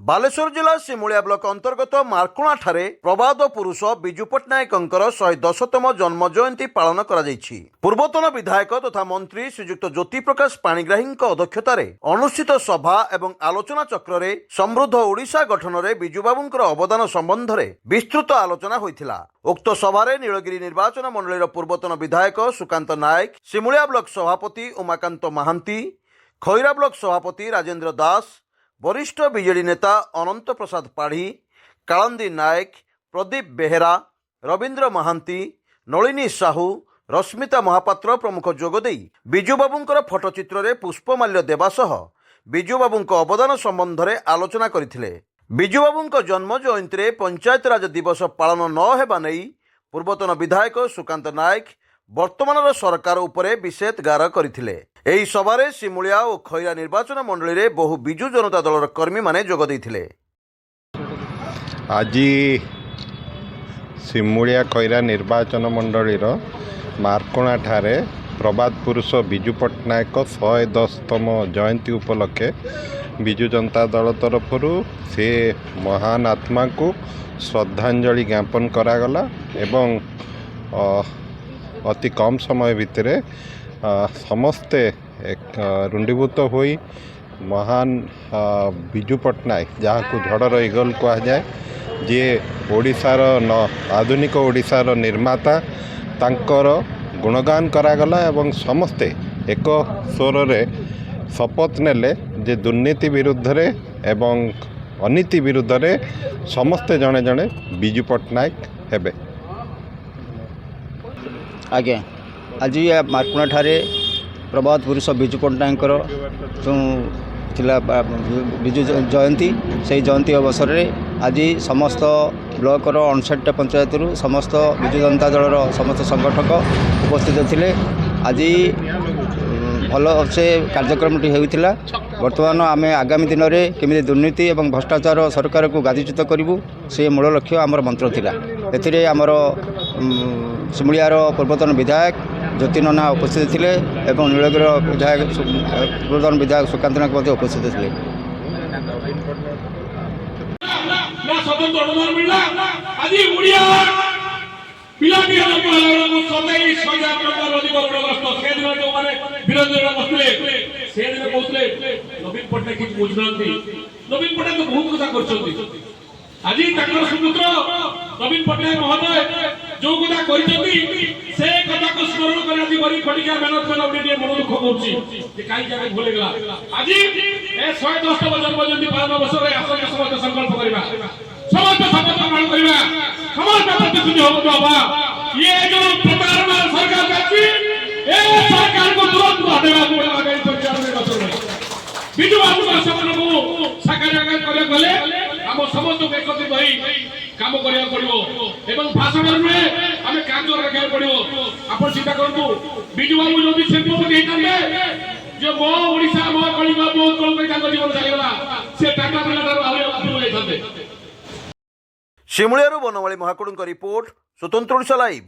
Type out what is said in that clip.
बालेश्वर जिला सिमुलिया ब्लॉक अंतर्गत मार्कुणा ठारे प्रबाद पुरुष बिजू पट्टनायकंकर 110तम जन्म जयंती पालन करा जायछि। पूर्वतन विधायक तथा मंत्री श्रीजुक्त ज्योति प्रकाश पाणिग्राही अध्यक्षतार अनुष्ठित सभा एवं आलोचना चक्र रे समृद्ध ओडिशा गठन में बिजुबाबूंकर अवदान संबंध में विस्तृत आलोचना होइथिला। उक्त सभारे नीलगिरी निर्वाचन मंडलीर पूर्वतन विधायक सुकांत नायक, सिमुलिया ब्लॉक सभापति उमाकांत महांती, खैरा ब्लॉक सभापति राजेंद्र दास, वरिष्ठ बीजेडी नेता अनंत प्रसाद पाढ़ी, कालंदी नायक, प्रदीप बेहेरा, रवींद्र महांती, नलिनी साहू, रश्मिता महापात्र प्रमुख जोगदे बिजुबाबूंकर फोटोचित्र रे पुष्पमाल्य देवा सह बिजुबाबूंक अवदान संबंध में आलोचना करथिले। बिजुबाबूंक जन्म जयंती रे पंचायत राज दिवस पालन न हेबा नै पूर्वतन विधायक सुकांत नायक वर्तमान सरकार उपरे विषेद गार करथिले। एही सभारे सिमुलिया और खैरा निर्वाचन मंडली रे बहु बिजु जनता दलर कर्मी माने जोग दैथिले। आज सिमुलिया खैरा निर्वाचन मंडलीर मार्कुणा ठारे प्रबाद पुरुष बिजू पट्टनायक 110तम जयंती उपलक्षे बिजु जनता दल तरफ से महान आत्मा को श्रद्धांजलि ज्ञापन करागला एवं अति कम समय भितर समस्ते एक रुंडीभूत होई महान बिजू पट्टनायक जहाँ को झड़र इगल कह जाए जे ओडिशार आधुनिक ओडिशार निर्माता तांकर गुणगान करागला एवं समस्ते एक स्वर रे शपथ नेले जे दुर्नीति विरुद्ध रे एवं अनीति विरुद्ध रे समस्ते जड़े जड़े बिजू पट्टनायक हेबे। आज्ञा आज मार्कुणा ठारे प्रभात पुरुष बिजू पट्टनायक जो बिजु जयंती से जयंती अवसर में आज समस्त ब्लॉकर 59 पंचायत समस्त बिजु जनता दलर समस्त संगठक उपस्थित थे। आज भल से कार्यक्रम होता। बर्तमान आम आगामी दिन में केमी दुर्नीति और भ्रष्टाचार सरकार को गादीच्युत करूँ से मूल लक्ष्य आमर मंत्र थिला। एथिरे आमर सिमुलियार पूर्वतन विधायक ज्योति नना उपस्थित थे और नीलगिरी विधायक पूर्वतन विधायक सुकांत नायक उपस्थित थे। नवीन पट्टनायक बहुत कथा कर आज सुपुत्र नवीन पट्टनायक महोदय जो कथा से कथा को स्मरण कर आज गरीब खटिया मेहनत कर मन दुख होची कई जगह भूल गला। आज ए 110तम जन्म जयंती पालन अवसर में आसने समस्त संकल्प करबा, समस्त शपथ ग्रहण करबा, समस्त प्रतिश्रुति होबा। ये जो प्रतारणा सरकार करती ए सरकार को तुरंत हटावा पड़ेगा। आगामी 95 वर्ष में बिजू बाबू का सपन को साकार करे गले हम समस्त एकत्रित होई काम करिया पड़िबो एवं भाषण में हमें काम रखा पड़िबो। आपण चिंता करंतु बिजू बाबू जदि सेंपति हेतांते जे मो ओडिसा मो कलिंग मो कोन तांको जीवन चलीगला से टाटा बिलाटार आले आपुर हेतांते। सिमुलियारू बनवाली महाकुडुंक रिपोर्ट स्वतंत्र ओडिशा लाइव।